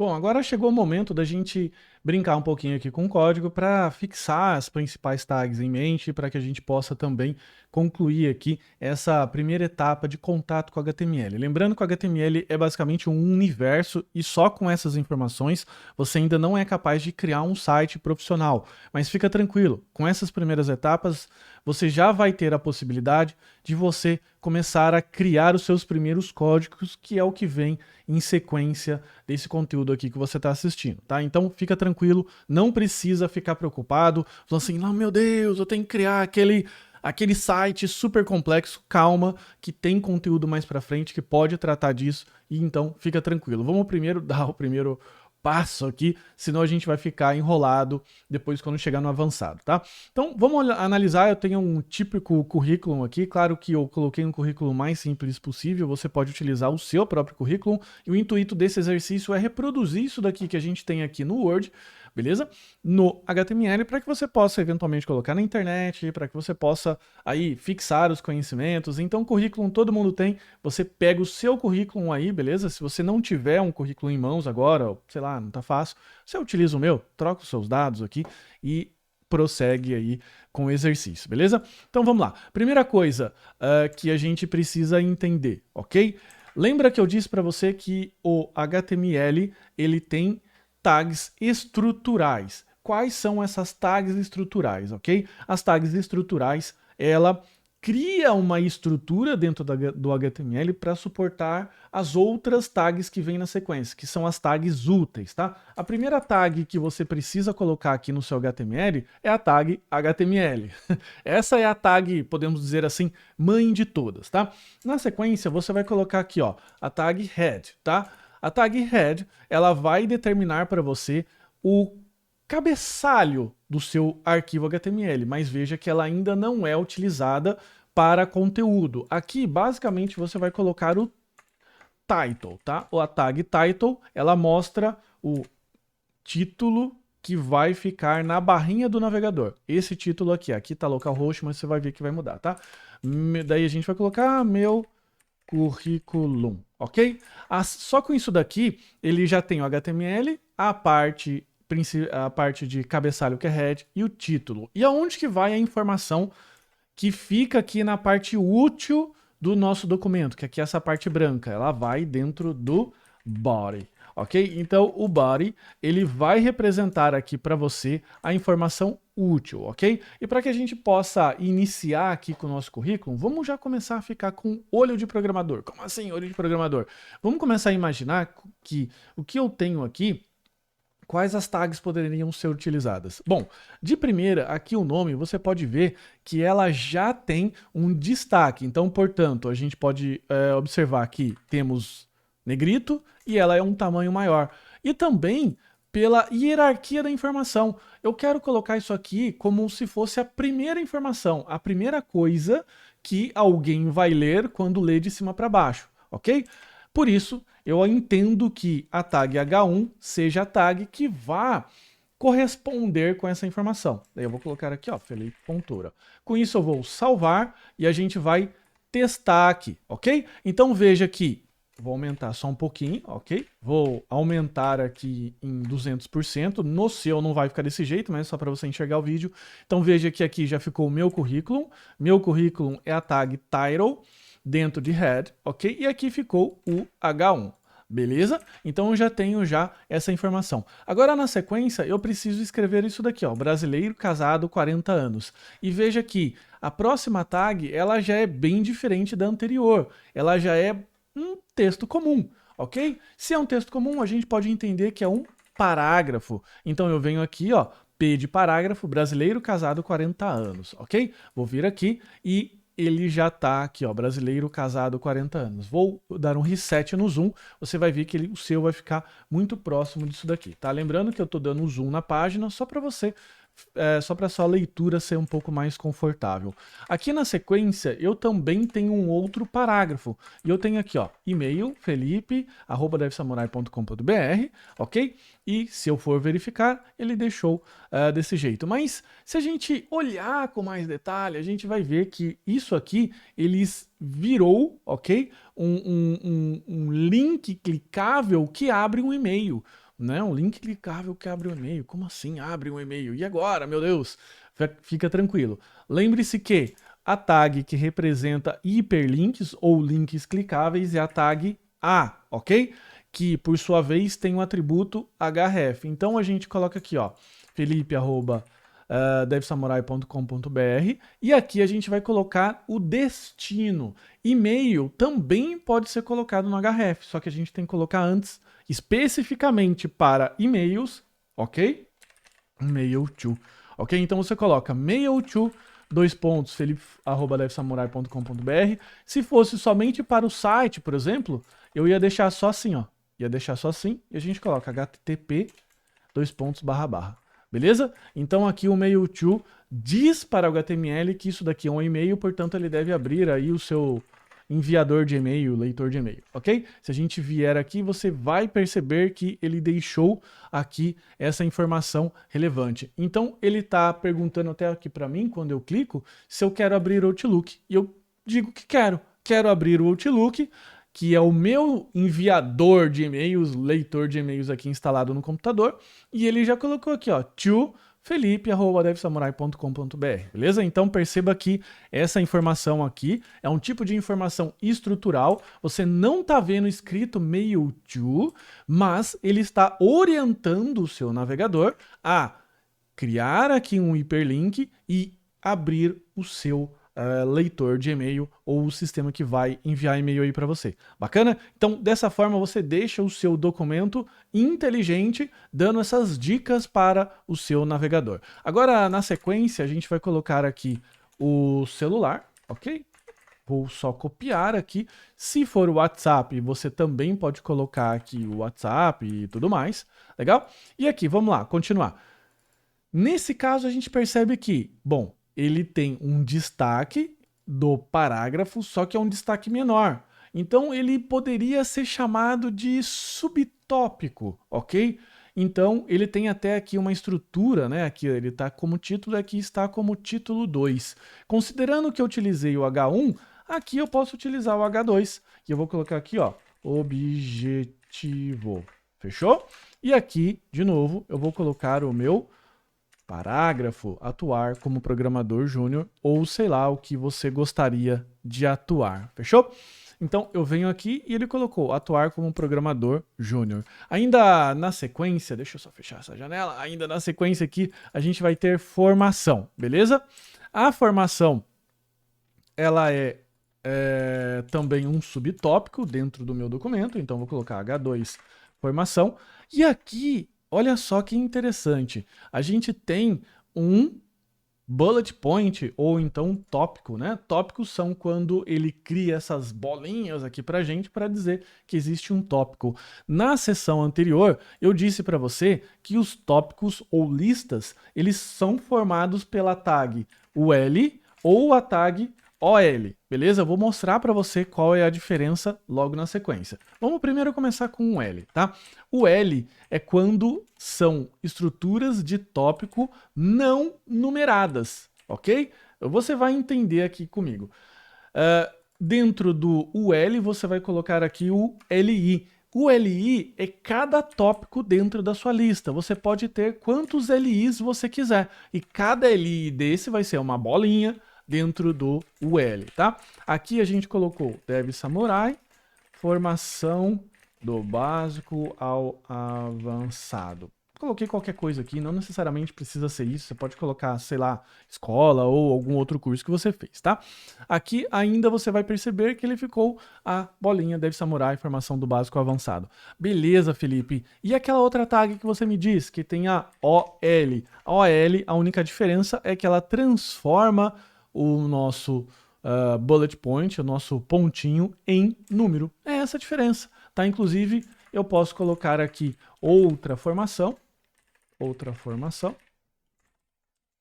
Bom, agora chegou o momento da gente brincar um pouquinho aqui com o código para fixar as principais tags em mente, para que a gente possa também concluir aqui essa primeira etapa de contato com o HTML. Lembrando que o HTML é basicamente um universo e só com essas informações você ainda não é capaz de criar um site profissional. Mas fica tranquilo, com essas primeiras etapas você já vai ter a possibilidade de você começar a criar os seus primeiros códigos, que é o que vem em sequência desse conteúdo aqui que você está assistindo, tá? Então fica tranquilo, não precisa ficar preocupado, falando assim, não, meu Deus, eu tenho que criar aquele site super complexo. Calma, que tem conteúdo mais para frente que pode tratar disso, e então fica tranquilo. Vamos primeiro dar o primeiro passo aqui, senão a gente vai ficar enrolado depois quando chegar no avançado, tá? Então vamos analisar, eu tenho um típico currículo aqui, claro que eu coloquei um currículo mais simples possível, você pode utilizar o seu próprio currículo, e o intuito desse exercício é reproduzir isso daqui que a gente tem aqui no Word, beleza? No HTML, para que você possa eventualmente colocar na internet, para que você possa aí fixar os conhecimentos. Então currículo todo mundo tem, você pega o seu currículo aí, beleza? Se você não tiver um currículo em mãos agora, sei lá, não tá fácil, você utiliza o meu, troca os seus dados aqui e prossegue aí com o exercício, beleza? Então vamos lá. Primeira coisa que a gente precisa entender, ok? Lembra que eu disse para você que o HTML ele tem tags estruturais. Quais são essas tags estruturais, ok? As tags estruturais, ela cria uma estrutura dentro do HTML para suportar as outras tags que vêm na sequência, que são as tags úteis, tá? A primeira tag que você precisa colocar aqui no seu HTML é a tag HTML. Essa é a tag, podemos dizer assim, mãe de todas, tá? Na sequência, você vai colocar aqui, ó, a tag head, tá? A tag head, ela vai determinar para você o cabeçalho do seu arquivo HTML, mas veja que ela ainda não é utilizada para conteúdo. Aqui, basicamente, você vai colocar o title, tá? Ou a tag title, ela mostra o título que vai ficar na barrinha do navegador. Esse título aqui tá localhost, mas você vai ver que vai mudar, tá? Daí a gente vai colocar meu curriculum, ok? Só com isso daqui, ele já tem o HTML, a parte de cabeçalho que é head e o título. E aonde que vai a informação que fica aqui na parte útil do nosso documento, que aqui é essa parte branca, ela vai dentro do body, ok? Então o body ele vai representar aqui para você a informação útil, ok? E para que a gente possa iniciar aqui com o nosso currículo, vamos já começar a ficar com olho de programador. Como assim, olho de programador? Vamos começar a imaginar que o que eu tenho aqui, quais as tags poderiam ser utilizadas? Bom, de primeira, aqui o nome, você pode ver que ela já tem um destaque. Então, portanto, a gente pode observar que temos negrito e ela é um tamanho maior. E também pela hierarquia da informação. Eu quero colocar isso aqui como se fosse a primeira informação, a primeira coisa que alguém vai ler quando lê de cima para baixo, ok? Por isso, eu entendo que a tag H1 seja a tag que vá corresponder com essa informação. Daí eu vou colocar aqui, ó, Felipe Fontoura. Com isso eu vou salvar e a gente vai testar aqui, ok? Então veja que, vou aumentar só um pouquinho, ok? Vou aumentar aqui em 200%, no seu não vai ficar desse jeito, mas só para você enxergar o vídeo. Então veja que aqui já ficou o meu currículo é a tag title, dentro de head, ok? E aqui ficou o H1, beleza? Então eu já tenho essa informação. Agora na sequência eu preciso escrever isso daqui, ó, brasileiro casado 40 anos. E veja que a próxima tag, ela já é bem diferente da anterior. Ela já é um texto comum, ok? Se é um texto comum, a gente pode entender que é um parágrafo. Então eu venho aqui, ó, P de parágrafo, brasileiro casado 40 anos, ok? Vou vir aqui e ele já está aqui, ó, brasileiro casado 40 anos. Vou dar um reset no zoom, você vai ver que o seu vai ficar muito próximo disso daqui, tá? Lembrando que eu estou dando um zoom na página só para você, só para sua leitura ser um pouco mais confortável. Aqui na sequência, eu também tenho um outro parágrafo. E eu tenho aqui, ó, e-mail, felipe@devsamurai.com.br, ok? E se eu for verificar, ele deixou desse jeito. Mas se a gente olhar com mais detalhe, a gente vai ver que isso aqui, eles virou, ok? Um link clicável que abre um e-mail. né? Um link clicável que abre um e-mail. Como assim abre um e-mail? E agora, meu Deus? Fica tranquilo. Lembre-se que a tag que representa hiperlinks ou links clicáveis é a tag A, ok? Que, por sua vez, tem um atributo href. Então, a gente coloca aqui, ó, felipe@devsamurai.com.br e aqui a gente vai colocar o destino. E-mail também pode ser colocado no href, só que a gente tem que colocar antes, especificamente para e-mails, ok? Mail to. Ok? Então você coloca mail to, felipe@devsamurai.com.br. Se fosse somente para o site, por exemplo, eu ia deixar só assim, ó. Ia deixar só assim e a gente coloca http, //. Beleza? Então aqui o mail to diz para o HTML que isso daqui é um e-mail, portanto ele deve abrir aí o seu enviador de e-mail, leitor de e-mail, ok? Se a gente vier aqui, você vai perceber que ele deixou aqui essa informação relevante. Então, ele está perguntando até aqui para mim, quando eu clico, se eu quero abrir o Outlook. E eu digo que quero. Quero abrir o Outlook, que é o meu enviador de e-mails, leitor de e-mails aqui instalado no computador. E ele já colocou aqui, ó, to felipe@devsamurai.com.br, beleza? Então perceba que essa informação aqui é um tipo de informação estrutural. Você não está vendo escrito mail to, mas ele está orientando o seu navegador a criar aqui um hiperlink e abrir o seu leitor de e-mail ou o sistema que vai enviar e-mail aí para você. Bacana? Então, dessa forma, você deixa o seu documento inteligente, dando essas dicas para o seu navegador. Agora, na sequência, a gente vai colocar aqui o celular, ok? Vou só copiar aqui. Se for o WhatsApp, você também pode colocar aqui o WhatsApp e tudo mais. Legal? E aqui, vamos lá, continuar. Nesse caso, a gente percebe que, bom, ele tem um destaque do parágrafo, só que é um destaque menor. Então, ele poderia ser chamado de subtópico, ok? Então, ele tem até aqui uma estrutura, né? Aqui ele está como título, aqui está como título 2. Considerando que eu utilizei o H1, aqui eu posso utilizar o H2. E eu vou colocar aqui, ó, objetivo. Fechou? E aqui, de novo, eu vou colocar o meu parágrafo, atuar como programador júnior, ou sei lá o que você gostaria de atuar. Fechou? Então eu venho aqui e ele colocou atuar como programador júnior. Ainda na sequência, deixa eu só fechar essa janela, ainda na sequência aqui a gente vai ter formação, beleza? A formação, ela é também um subtópico dentro do meu documento, então vou colocar H2 formação. E aqui, olha só que interessante, a gente tem um bullet point ou então tópico, né? Tópicos são quando ele cria essas bolinhas aqui pra gente para dizer que existe um tópico. Na sessão anterior, eu disse para você que os tópicos ou listas, eles são formados pela tag UL ou a tag OL, beleza? Eu vou mostrar para você qual é a diferença logo na sequência. Vamos primeiro começar com o L, tá? O L é quando são estruturas de tópico não numeradas, ok? Você vai entender aqui comigo. Dentro do UL, você vai colocar aqui o LI. O LI é cada tópico dentro da sua lista. Você pode ter quantos LIs você quiser. E cada LI desse vai ser uma bolinha dentro do UL, tá? Aqui a gente colocou Dev Samurai, formação do básico ao avançado. Coloquei qualquer coisa aqui, não necessariamente precisa ser isso, você pode colocar, sei lá, escola ou algum outro curso que você fez, tá? Aqui ainda você vai perceber que ele ficou a bolinha Dev Samurai, formação do básico ao avançado. Beleza, Felipe. E aquela outra tag que você me disse, que tem a OL. A OL, a única diferença é que ela transforma o nosso bullet point, o nosso pontinho em número. É essa a diferença, tá? Inclusive, eu posso colocar aqui outra formação,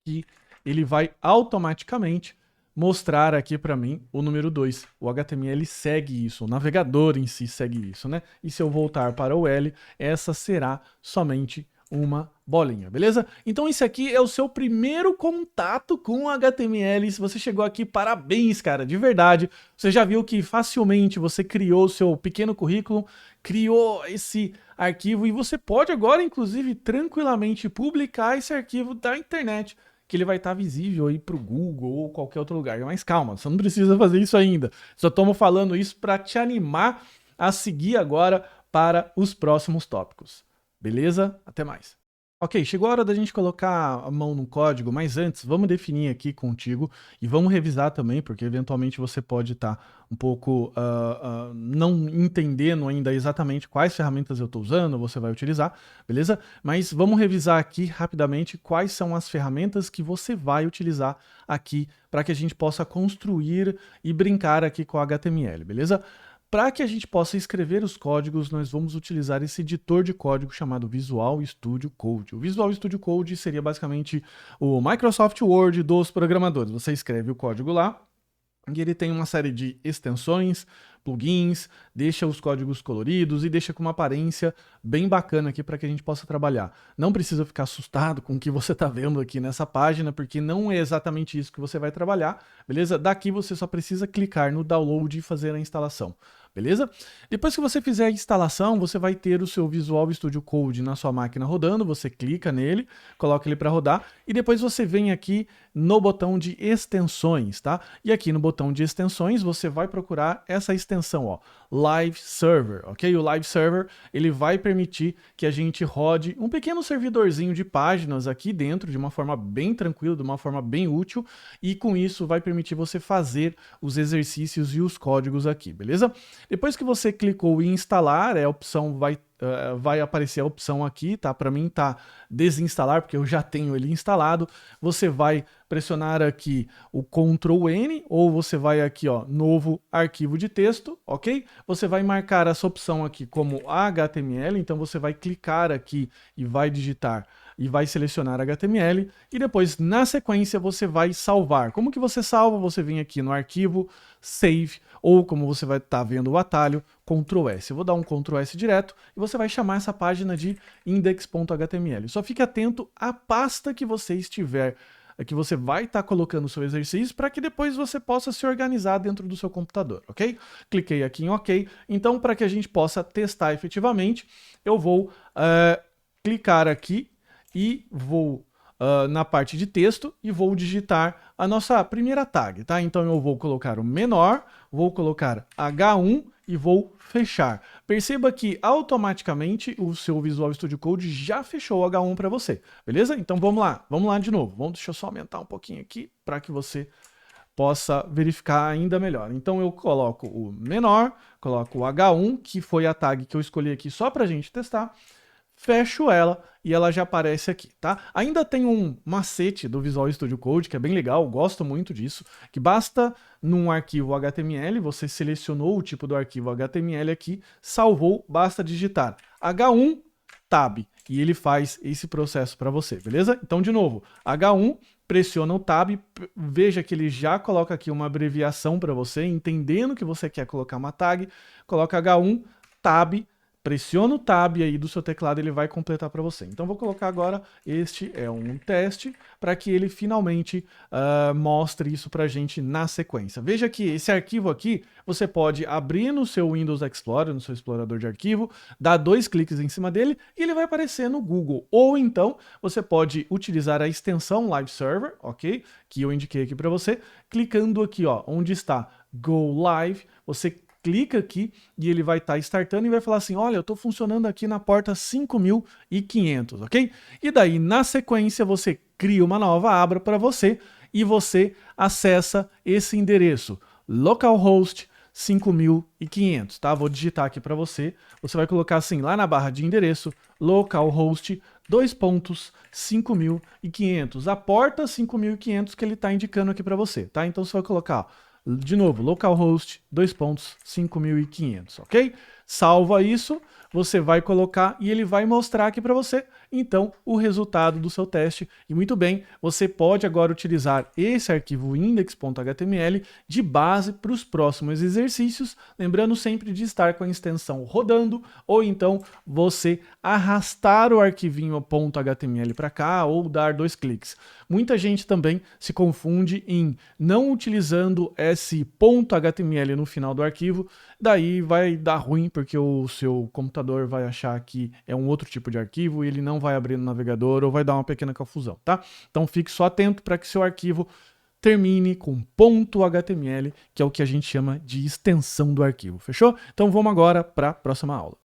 que ele vai automaticamente mostrar aqui para mim o número 2. O HTML segue isso, o navegador em si segue isso, né? E se eu voltar para o L, essa será somente uma bolinha, beleza? Então esse aqui é o seu primeiro contato com HTML. Se você chegou aqui, parabéns, cara, de verdade. Você já viu que facilmente você criou o seu pequeno currículo, criou esse arquivo e você pode agora, inclusive, tranquilamente publicar esse arquivo da internet, que ele vai estar visível aí para o Google ou qualquer outro lugar. Mas calma, você não precisa fazer isso ainda. Só estamos falando isso para te animar a seguir agora para os próximos tópicos. Beleza? Até mais. Ok, chegou a hora da gente colocar a mão no código, mas antes, vamos definir aqui contigo e vamos revisar também, porque eventualmente você pode estar um pouco não entendendo ainda exatamente quais ferramentas eu estou usando, você vai utilizar, beleza? Mas vamos revisar aqui rapidamente quais são as ferramentas que você vai utilizar aqui para que a gente possa construir e brincar aqui com o HTML, beleza? Para que a gente possa escrever os códigos, nós vamos utilizar esse editor de código chamado Visual Studio Code. O Visual Studio Code seria basicamente o Microsoft Word dos programadores. Você escreve o código lá e ele tem uma série de extensões, plugins, deixa os códigos coloridos e deixa com uma aparência bem bacana aqui para que a gente possa trabalhar. Não precisa ficar assustado com o que você está vendo aqui nessa página, porque não é exatamente isso que você vai trabalhar, beleza? Daqui você só precisa clicar no download e fazer a instalação. Beleza? Depois que você fizer a instalação, você vai ter o seu Visual Studio Code na sua máquina rodando, você clica nele, coloca ele para rodar e depois você vem aqui no botão de extensões, tá? E aqui no botão de extensões você vai procurar essa extensão, ó, Live Server, ok? O Live Server, ele vai permitir que a gente rode um pequeno servidorzinho de páginas aqui dentro de uma forma bem tranquila, de uma forma bem útil e com isso vai permitir você fazer os exercícios e os códigos aqui, beleza? Depois que você clicou em instalar, a opção vai aparecer a opção aqui, tá? Para mim tá desinstalar, porque eu já tenho ele instalado. Você vai pressionar aqui o Ctrl N, ou você vai aqui, ó, novo arquivo de texto, ok? Você vai marcar essa opção aqui como HTML, então você vai clicar aqui e vai digitar e vai selecionar HTML e depois na sequência você vai salvar. Como que você salva? Você vem aqui no arquivo, save, ou como você vai estar vendo o atalho, Ctrl S. Eu vou dar um Ctrl S direto e você vai chamar essa página de index.html. Só fique atento à pasta que você estiver, que você vai estar colocando o seu exercício para que depois você possa se organizar dentro do seu computador, ok? Cliquei aqui em OK. Então, para que a gente possa testar efetivamente, eu vou clicar aqui e vou na parte de texto e vou digitar a nossa primeira tag, tá? Então eu vou colocar o menor, vou colocar H1 e vou fechar. Perceba que automaticamente o seu Visual Studio Code já fechou o H1 para você, beleza? Então vamos lá de novo. Deixa eu só aumentar um pouquinho aqui para que você possa verificar ainda melhor. Então eu coloco o menor, coloco o H1, que foi a tag que eu escolhi aqui só para a gente testar, fecho ela e ela já aparece aqui, tá? Ainda tem um macete do Visual Studio Code que é bem legal, gosto muito disso, que basta num arquivo HTML, você selecionou o tipo do arquivo HTML aqui, salvou, basta digitar H1 tab e ele faz esse processo para você, beleza? Então, de novo, H1, pressiona o tab, veja que ele já coloca aqui uma abreviação para você, entendendo que você quer colocar uma tag, coloca H1 tab, pressiona o tab aí do seu teclado, ele vai completar para você. Então vou colocar agora, este é um teste, para que ele finalmente mostre isso para a gente na sequência. Veja que esse arquivo aqui, você pode abrir no seu Windows Explorer, no seu explorador de arquivo, dar 2 cliques em cima dele e ele vai aparecer no Google. Ou então, você pode utilizar a extensão Live Server, ok? Que eu indiquei aqui para você, clicando aqui, ó, onde está Go Live, você clica aqui e ele vai estar startando e vai falar assim, olha, eu estou funcionando aqui na porta 5500, ok? E daí, na sequência, você cria uma nova aba para você e você acessa esse endereço, localhost 5500, tá? Vou digitar aqui para você. Você vai colocar assim, lá na barra de endereço, localhost 5500, a porta 5500 que ele está indicando aqui para você, tá? Então você vai colocar, de novo, localhost 5500, ok? salva isso, você vai colocar e ele vai mostrar aqui para você, então, o resultado do seu teste. E muito bem, você pode agora utilizar esse arquivo index.html de base para os próximos exercícios, lembrando sempre de estar com a extensão rodando, ou então você arrastar o arquivinho .html para cá ou dar 2 cliques. Muita gente também se confunde em não utilizando esse .html no final do arquivo, daí vai dar ruim porque o seu computador vai achar que é um outro tipo de arquivo e ele não vai abrir no navegador ou vai dar uma pequena confusão, tá? Então fique só atento para que seu arquivo termine com .html, que é o que a gente chama de extensão do arquivo, fechou? Então vamos agora para a próxima aula.